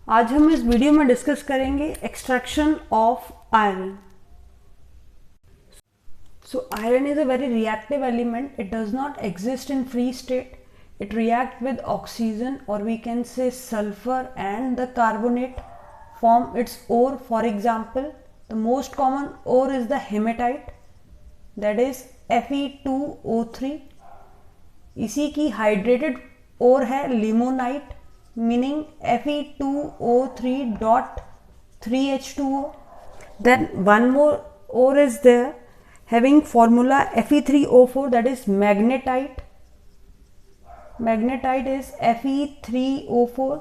आज हम इस वीडियो में डिस्कस करेंगे extraction of iron. So iron is a very reactive element. It does not exist in free state. It reacts with oxygen, or we can say sulfur, and the carbonate form its ore. For example, the most common ore is the hematite, that is Fe2O3. इसी की hydrated ore है limonite, meaning Fe2O3 dot 3H2O. Then one more ore is there having formula Fe3O4, that is magnetite. Magnetite is Fe3O4.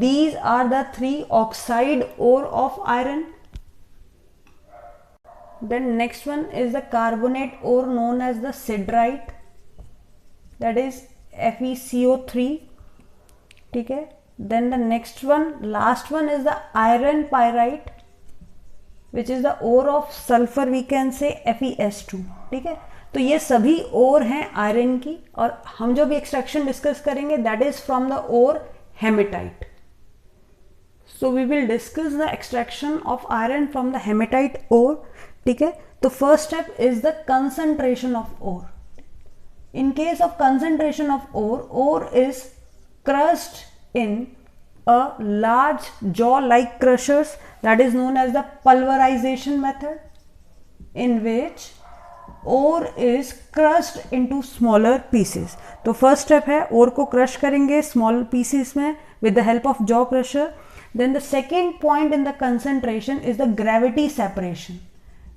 These are the three oxide ore of iron. Then next one is the carbonate ore known as the siderite, that is FeCO3. ठीक है. Then the next one, last one is the iron pyrite, which is the ore of sulfur, we can say FeS2. ठीक है. तो ये सभी ओर हैं iron की, और हम जो भी एक्सट्रैक्शन डिस्कस करेंगे that is from the ore haematite. So we will discuss the extraction of iron from the haematite ore. ठीक है. तो first step is the concentration of ore. In case of concentration of ore is crushed in a large jaw-like crushers, that is known as the pulverization method, in which ore is crushed into smaller pieces. तो first step है ore को crush करेंगे small pieces में with the help of jaw crusher. Then the second point in the concentration is the gravity separation.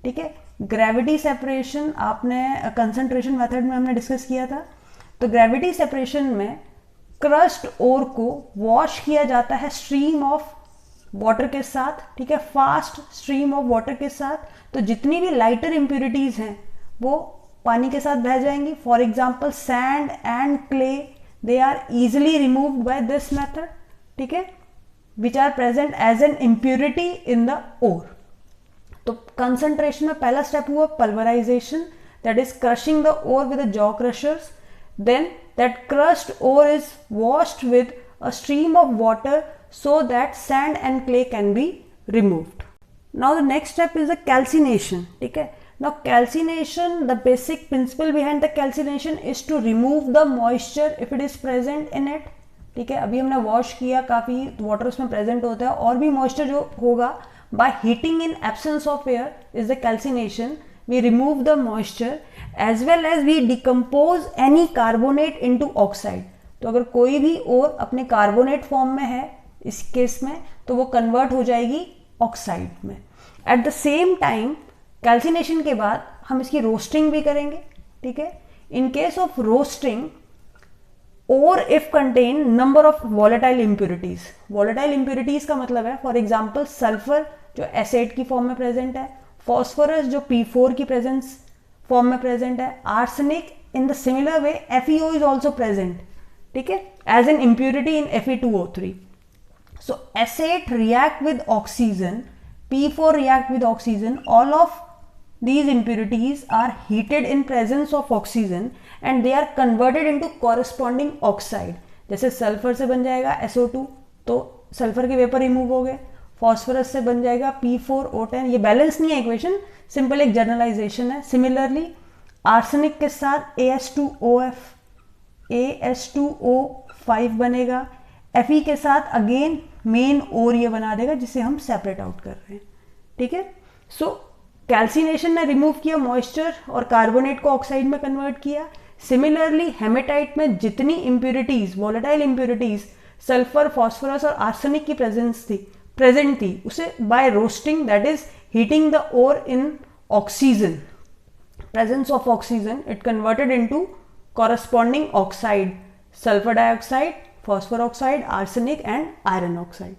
ठीक है. gravity separation आपने concentration method में हमने डिस्कस किया था. तो gravity separation में क्रस्ट ओर को वॉश किया जाता है स्ट्रीम ऑफ वाटर के साथ. ठीक है. फास्ट स्ट्रीम ऑफ वाटर के साथ. तो जितनी भी लाइटर इम्प्यूरिटीज हैं वो पानी के साथ बह जाएंगी. For example sand and clay, they are easily removed by this method. ठीक है. Which are present as an impurity in the ore. तो कंसंट्रेशन में पहला स्टेप हुआ pulverization, that is crushing the ore with the jaw crushers. Then that crushed ore is washed with a stream of water so that sand and clay can be removed. Now the next step is the calcination. ठीक है. Now calcination, the basic principle behind the calcination is to remove the moisture if it is present in it. ठीक है. अभी हमने wash किया, काफ़ी water उसमें present होता है, और भी मॉइस्चर जो होगा by heating in absence of air is the calcination. We remove the moisture as well as we decompose any carbonate into oxide. तो अगर कोई भी और अपने कार्बोनेट फॉर्म में है इस केस में, तो वो कन्वर्ट हो जाएगी ऑक्साइड में. At the same time calcination के बाद हम इसकी रोस्टिंग भी करेंगे. ठीक है. इन केस ऑफ रोस्टिंग और if contain number of volatile impurities. Volatile impurities का मतलब है फॉर एग्जाम्पल सल्फर जो एसिड की फॉर्म में प्रेजेंट है, फॉस्फोरस जो P4 की प्रेजेंस फॉर्म में प्रेजेंट है, arsenic in the similar way FeO is also present. ठीक है. As an impurity in Fe2O3. So acid react with oxygen, P4 react with oxygen. All of these impurities are heated in presence of oxygen and they are converted into corresponding oxide. जैसे sulphur से बन जाएगा SO2, तो sulphur के vapour remove हो गए. Phosphorus से बन जाएगा P4O10. ये बैलेंस नहीं है इक्वेशन, सिंपल एक जनरलाइजेशन है. सिमिलरली आर्सेनिक के साथ AS2OF, AS2O5 बनेगा. Fe के साथ अगेन मेन ओर ये बना देगा जिसे हम सेपरेट आउट कर रहे हैं. ठीक है. सो कैल्सिनेशन ने रिमूव किया मॉइस्चर और कार्बोनेट को ऑक्साइड में कन्वर्ट किया. सिमिलरली हेमेटाइट में जितनी impurities, volatile impurities sulphur, phosphorus और आर्सेनिक की प्रेजेंट थी, उसे by roasting, that is heating the ore in oxygen, presence of oxygen, it converted into corresponding oxide, sulphur dioxide, phosphor oxide, arsenic and iron oxide.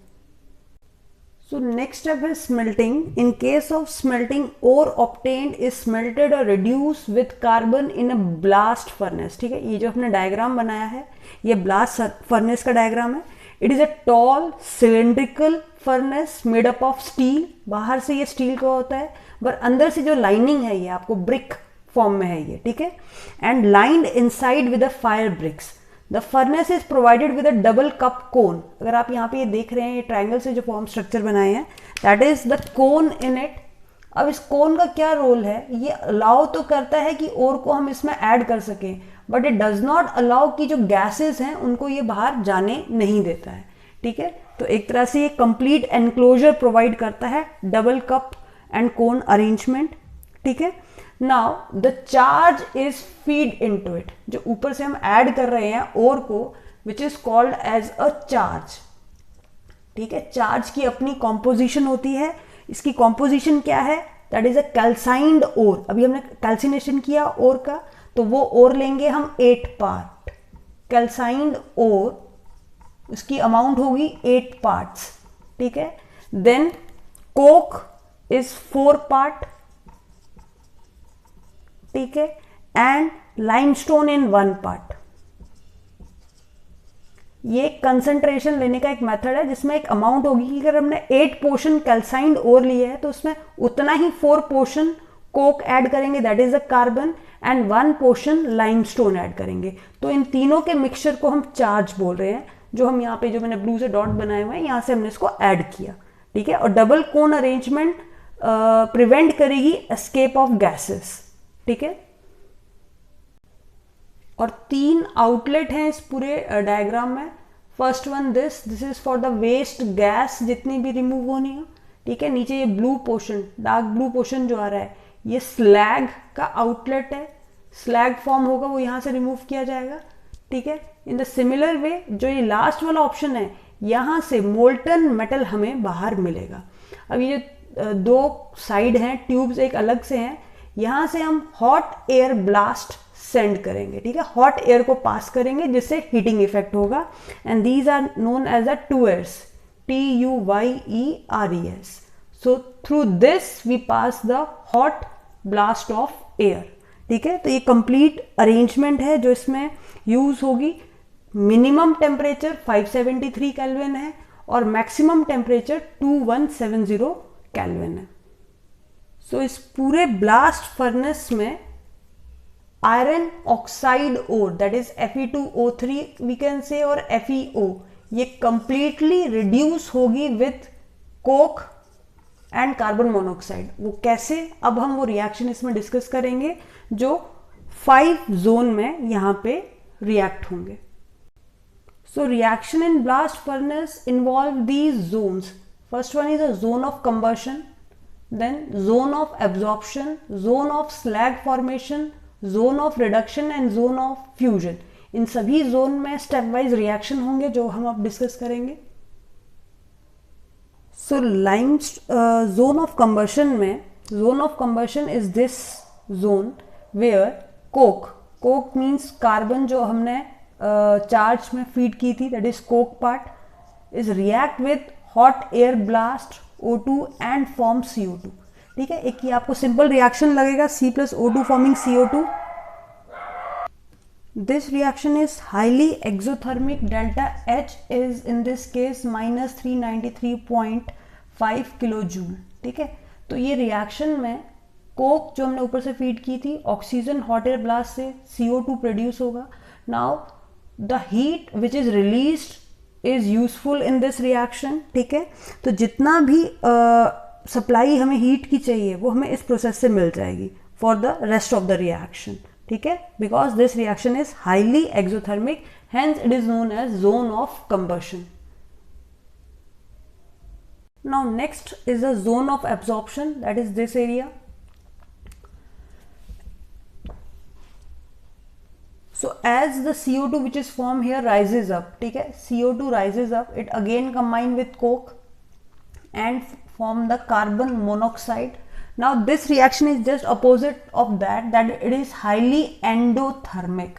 So next step is smelting. In case of smelting, ore obtained is smelted or reduced with carbon in a blast furnace. ठीक है. ये जो हमने diagram बनाया है ये blast furnace का diagram है. It is a tall cylindrical furnace made up of steel. बाहर से ये स्टील का होता है, पर अंदर से जो लाइनिंग है ये आपको ब्रिक फॉर्म में है ये. ठीक है. And lined inside with a fire bricks. The furnace is provided with a double cup cone. अगर आप यहाँ पे ये देख रहे हैं, ये ट्राइंगल से जो फॉर्म स्ट्रक्चर बनाए हैं, that is the cone in it. अब इस कोन का क्या रोल है, ये अलाउ तो करता है कि ओर को हम इसमें ऐड कर सकें, but it does not allow कि जो गैसेस हैं उनको ये बाहर जाने नहीं देता है, ठीक है। तो एक तरह से ये कंप्लीट एनक्लोजर प्रोवाइड करता है, double cup and cone arrangement, ठीक है। Now the charge is feed into it, जो ऊपर से हम ऐड कर रहे हैं ओर को, which is called as a charge, ठीक है। चार्ज की अपनी कॉम्पोजिशन होती है, इसकी कॉम्पोजिशन क्या है, दैट इज अ कैल्साइंड ओर। अभी हमने कैल्सिनेशन किया ओर का, तो वो ओर लेंगे हम 8 पार्ट, कैल्साइंड ओर, उसकी अमाउंट होगी 8 पार्ट्स, ठीक है। देन कोक इज 4 पार्ट, ठीक है, एंड लाइमस्टोन इन 1 पार्ट। ये कंसंट्रेशन लेने का एक मेथड है जिसमें एक अमाउंट होगी कि अगर हमने 8 पोर्शन कैल्साइंड ओर लिए है तो उसमें उतना ही 4 पोर्शन कोक ऐड करेंगे, that is a carbon, and 1 portion limestone add करेंगे। तो इन तीनों के मिक्सचर को हम चार्ज बोल रहे हैं, जो हम यहाँ पे जो मैंने ब्लू से डॉट बनाए हुए हैं, यहाँ से हमने इसको ऐड किया, ठीक है। और डबल कोन अरेंजमेंट प्रिवेंट करेगी एस्केप ऑफ गैसेस, ठीक है। और 3 आउटलेट हैं इस पूरे डायग्राम में। First one this is for the waste gas जितनी भी रिमूव होनी हो, ठीक है। नीचे ये blue portion, dark blue portion जो आ रहा है, ये स्लैग का आउटलेट है, स्लैग फॉर्म होगा वो यहाँ से रिमूव किया जाएगा, ठीक है। इन द सिमिलर वे जो ये लास्ट वाला ऑप्शन है, यहाँ से मोल्टन मेटल हमें बाहर मिलेगा। अब ये जो 2 साइड हैं, ट्यूब्स एक अलग से हैं, यहाँ से हम हॉट एयर ब्लास्ट सेंड करेंगे, ठीक है। हॉट एयर को पास करेंगे जिससे हीटिंग इफेक्ट होगा, and these are known as the tuyeres, TUYERES। So through this we pass the hot blast of air, ठीक है। तो ये कंप्लीट अरेंजमेंट है जो इसमें यूज होगी। मिनिमम टेम्परेचर 573 केल्विन है और मैक्सिमम टेम्परेचर 2170 केल्विन है। सो इस पूरे ब्लास्ट फर्नेस में iron oxide ore, that is Fe2O3 we can say, और FeO, ये कंप्लीटली रिड्यूस होगी with coke and carbon monoxide. वो कैसे, अब हम वो रिएक्शन इसमें डिस्कस करेंगे जो 5 जोन में यहां पे रिएक्ट होंगे। So reaction in blast furnace involve these zones. First one is a zone of combustion, then zone of absorption, zone of slag formation, zone of reduction and zone of fusion. इन सभी zone में step wise reaction होंगे जो हम अब discuss करेंगे। So zone of combustion में, zone of combustion is this zone where coke means carbon जो हमने चार्ज में फीड की थी, that is coke part, is react with hot air blast O2 and form CO2, ठीक है। एक ये आपको सिंपल रिएक्शन लगेगा, C+O2 forming CO2। This reaction is highly exothermic, delta H is in this case -393.5 kilo joule, ठीक है। तो ये रिएक्शन में कोक जो हमने ऊपर से फीड की थी, ऑक्सीजन हॉट एयर ब्लास्ट से CO2 प्रोड्यूस होगा। Now the heat which is released is useful in this reaction, ठीक है। तो जितना भी सप्लाई हमें हीट की चाहिए वो हमें इस प्रोसेस से मिल जाएगी for the rest of the reaction, ठीक है, because this reaction is highly exothermic, hence it is known as zone of combustion. Now next is the zone of absorption, that is this area. So as the CO2 which is formed here rises up, ठीक है, CO2 rises up, it again combine with coke and form the carbon monoxide. Now this reaction is just opposite of that it is highly endothermic.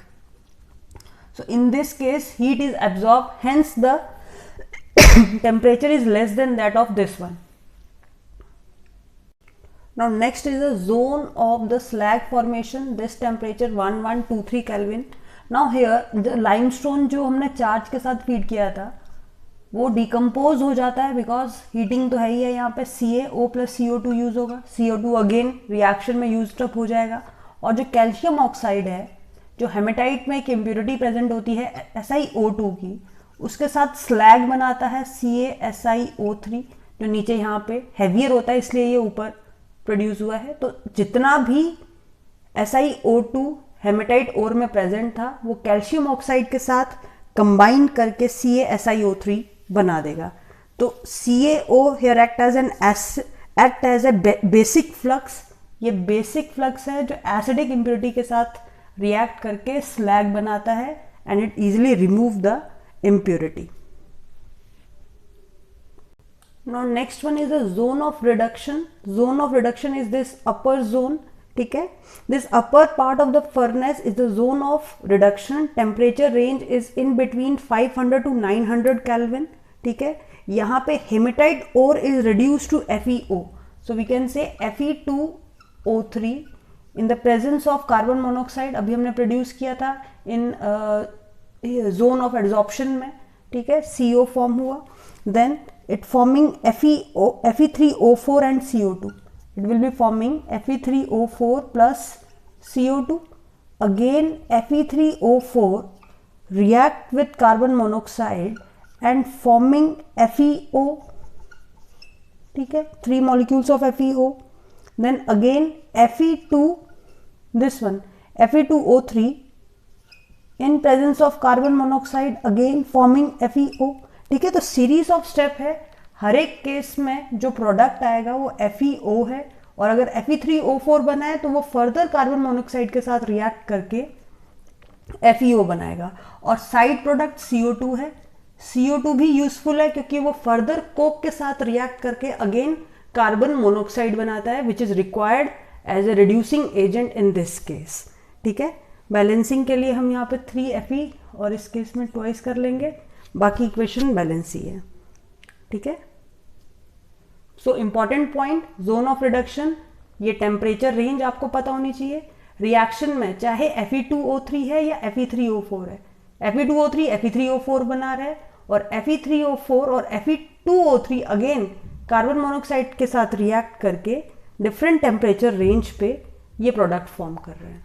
So in this case heat is absorbed, hence the temperature is less than that of this one. Now next is the zone of the slag formation, this temperature 1123 Kelvin. Now here the limestone जो हमने charge के साथ feed किया था वो decompose हो जाता है, बिकॉज हीटिंग तो है ही है, यहाँ पे CaO प्लस CO2 यूज होगा, CO2 अगेन रिएक्शन में यूज अप हो जाएगा, और जो कैल्शियम ऑक्साइड है जो हेमेटाइट में एक इम्प्योरिटी प्रेजेंट होती है SiO2 की, उसके साथ स्लैग बनाता है CaSiO3, जो नीचे यहाँ पे हैवियर होता है, इसलिए ये ऊपर प्रोड्यूस हुआ है। तो जितना भी SiO2 हेमेटाइट ओर में प्रेजेंट था वो कैल्शियम ऑक्साइड के साथ कंबाइन करके CaSiO3 बना देगा। तो CaO here act as a basic flux. ये बेसिक फ्लक्स है जो एसिडिक इम्प्योरिटी के साथ रिएक्ट करके स्लैग बनाता है and it easily remove the impurity. Now next one is the zone of reduction. Zone of reduction is this upper zone, ठीक है। This upper part of the furnace is the zone of reduction. Temperature range is in between 500 to 900 Kelvin, ठीक है। यहाँ पे hematite ore is reduced to FeO. So we can say Fe2O3 in the presence of carbon monoxide। अभी हमने produce किया था इन zone of adsorption में, ठीक है। CO फॉर्म हुआ, then it forming Fe3O4 and CO2. It will be forming Fe3O4 plus CO2. Again Fe3O4 react with carbon monoxide and forming FeO, ठीक है, 3 molecules of FeO. Then again Fe2, this one Fe2O3 in presence of carbon monoxide again forming FeO, ठीक है। तो series of step है, हर एक case में जो product आएगा वो FeO है, और अगर Fe3O4 बना है तो वो फर्दर कार्बन मोनोऑक्साइड के साथ रिएक्ट करके FeO बनाएगा, और साइड प्रोडक्ट CO2 है। CO2 भी यूजफुल है क्योंकि वो फर्दर कोक के साथ रिएक्ट करके अगेन कार्बन मोनोऑक्साइड बनाता है, which is required as a reducing agent in this case, ठीक है। बैलेंसिंग के लिए हम यहाँ पे 3Fe और इस केस में ट्वाइस कर लेंगे, बाकी इक्वेशन बैलेंस ही है, ठीक है। So important point, zone of reduction, ये टेम्परेचर रेंज आपको पता होनी चाहिए। रिएक्शन में चाहे Fe2O3 है या Fe3O4 है, Fe2O3 Fe3O4 बना रहा है, और Fe3O4 और Fe2O3 अगेन कार्बन मोनोऑक्साइड के साथ रिएक्ट करके डिफरेंट टेम्परेचर रेंज पे ये प्रोडक्ट फॉर्म कर रहे हैं।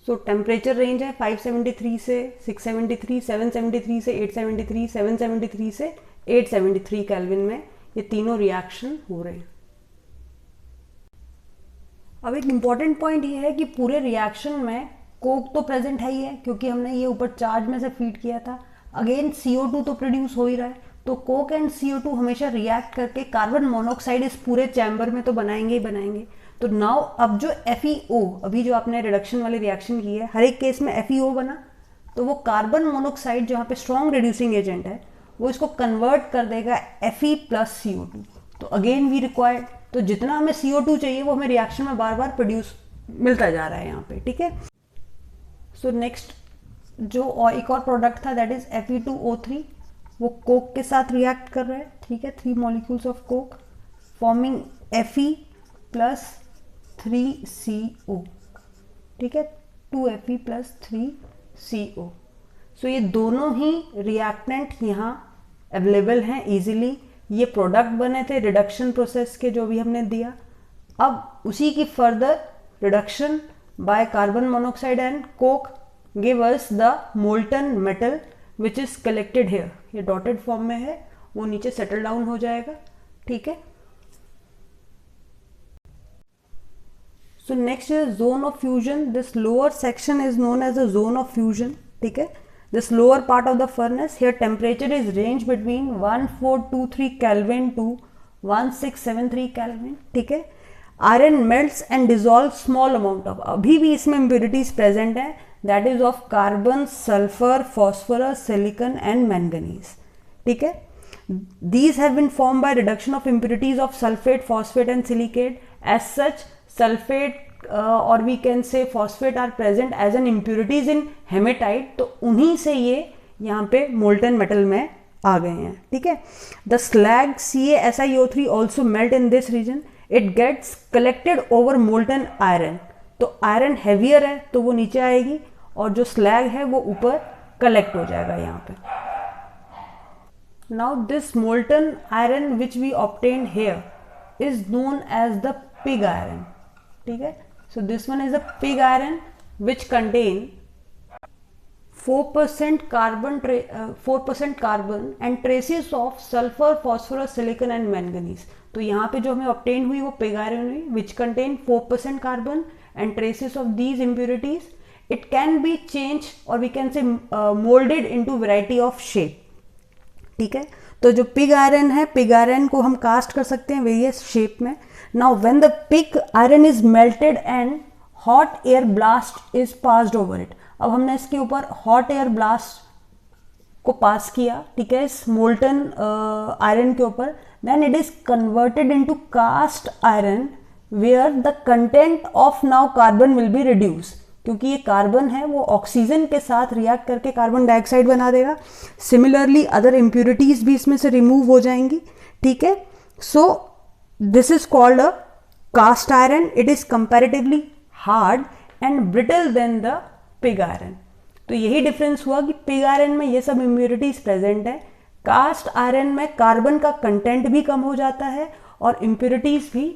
सो टेम्परेचर रेंज है 573 से 673, 773 से 873, 773 से 873 केल्विन में ये तीनों रिएक्शन हो रहे हैं। अब एक इम्पॉर्टेंट पॉइंट ये है कि पूरे रिएक्शन में कोक तो प्रेजेंट है ही है, क्योंकि हमने ये ऊपर चार्ज में से फीड किया था। अगेन CO2 तो प्रोड्यूस हो ही रहा है, तो कोक एंड CO2 हमेशा रिएक्ट करके कार्बन मोनोऑक्साइड इस पूरे चैम्बर में तो बनाएंगे ही बनाएंगे। तो नाउ अब जो FeO, अभी जो आपने रिडक्शन वाली रिएक्शन की है, हर एक केस में FeO बना, तो वो कार्बन मोनोऑक्साइड जो यहाँ पे स्ट्रॉन्ग रिड्यूसिंग एजेंट है वो इसको कन्वर्ट कर देगा Fe प्लस CO2। तो अगेन वी रिक्वायर्ड, तो जितना हमें CO2 चाहिए वो हमें रिएक्शन में बार बार प्रोड्यूस मिलता जा रहा है यहाँ पे, ठीक है। सो नेक्स्ट जो एक और प्रोडक्ट था दैट इज Fe2O3, वो कोक के साथ रिएक्ट कर रहा है, ठीक है। 3 molecules of Coke forming Fe plus 3CO, ठीक है, 2Fe प्लस 3CO। सो ये दोनों ही रिएक्टेंट यहाँ अवेलेबल हैं इजीली। ये प्रोडक्ट बने थे रिडक्शन प्रोसेस के जो भी हमने दिया। अब उसी की further reduction by carbon monoxide and coke give us the molten metal which is collected here. ये डॉटेड फॉर्म में है, वो नीचे सेटल डाउन हो जाएगा, ठीक है। So next is zone of fusion. This lower section is known as the zone of fusion, ठीक है। This lower part of the furnace, here temperature is range between 1423 Kelvin to 1673 Kelvin, ठीक है। Iron melts and dissolves small amount of, अभी भी इसमें impurities present है, that is of carbon, sulfur, phosphorus, silicon and manganese, ठीक है। These have been formed by reduction of impurities of sulfate, phosphate and silicate. As such, sulfate or we can say phosphate are present as an impurities in hematite, तो उन्हीं से ये यहाँ पे molten metal में आ गए हैं, ठीक है। The slag CaSiO3 also melt in this region. It gets collected over molten iron. तो iron heavier है तो वो नीचे आएगी, और जो slag है वो ऊपर कलेक्ट हो जाएगा यहाँ पे। Now this molten iron which we obtained here is known as the pig iron, ठीक है। So this one is a pig iron which contain 4% carbon and traces of sulfur, phosphorus, silicon and manganese. तो यहाँ पे जो हमें obtain हुई वो pig iron हुई, which contain 4% carbon and traces of these impurities. It can be changed or we can say molded into variety of shape. ठीक है, तो जो पिग आयरन है, पिग आयरन को हम कास्ट कर सकते हैं वेरियस शेप में. Now when the pig iron is melted and hot air blast is passed over it. अब हमने इसके ऊपर हॉट एयर ब्लास्ट को पास किया, ठीक है, इस मोल्टन आयरन के ऊपर. Then it is converted into cast iron where the content of now carbon will be reduce. क्योंकि ये कार्बन है वो ऑक्सीजन के साथ रिएक्ट करके कार्बन डाइऑक्साइड बना देगा. सिमिलरली अदर इम्प्यूरिटीज भी इसमें से रिमूव हो जाएंगी. ठीक है, so this is called a cast iron. It is comparatively hard and brittle then the pig iron. तो यही डिफरेंस हुआ कि पिग आयरन में ये सब इम्प्यूरिटीज प्रेजेंट है, कास्ट आयरन में कार्बन का कंटेंट भी कम हो जाता है और इम्प्यूरिटीज भी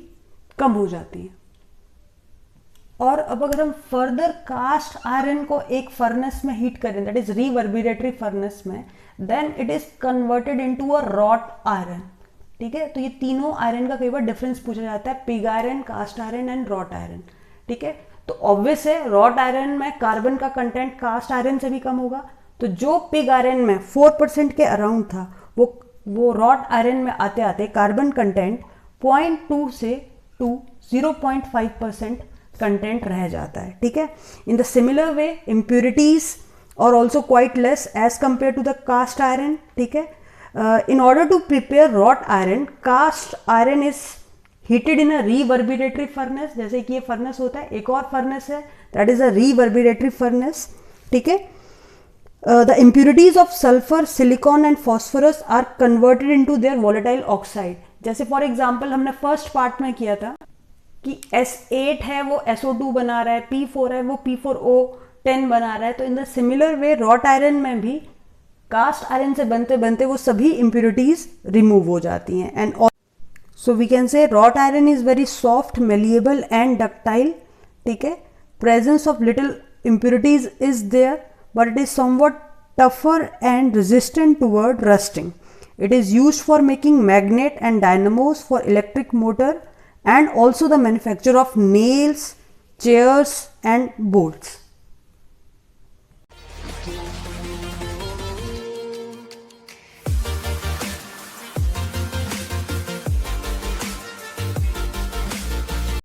कम हो जाती है. और अब अगर हम फर्दर कास्ट आयरन को एक फर्नेस में हीट करें, दैट इज रिवर्बिरेटरी फर्नेस में, then it is converted into a wrought iron. ठीक है, तो ये तीनों आयरन का कई बार डिफरेंस पूछा जाता है, pig iron, cast iron and wrought iron. ठीक है, तो ऑब्वियस है रॉट आयरन में कार्बन का कंटेंट कास्ट आयरन से भी कम होगा. तो जो पिग आयरन में 4% के अराउंड था वो रॉट आयरन में आते आते कार्बन कंटेंट 0.2 से 0.5% कंटेंट रह जाता है. ठीक है, in the similar way impurities और also quite less as compare to the cast iron. ठीक है, in order to prepare wrought iron, cast iron is heated in a reverberatory furnace. जैसे कि ये फर्नेस होता है, एक और फर्नेस है that is a reverberatory furnace. ठीक है, the impurities of sulphur, silicon and phosphorus are converted into their volatile oxide. जैसे फॉर एग्जांपल हमने फर्स्ट पार्ट में किया था कि S8 है वो SO2 बना रहा है, P4 है वो P4O10 बना रहा है. तो इन the similar way rot iron में भी कास्ट आयरन से बनते बनते वो सभी इम्प्यूरिटीज रिमूव हो जाती हैं. And so we can say wrought iron is very soft, malleable and ductile. ठीक है, presence of little impurities is there but it is somewhat tougher and resistant toward rusting. It is used for making magnet and dynamos for electric motor and also the manufacture of nails, chairs and bolts.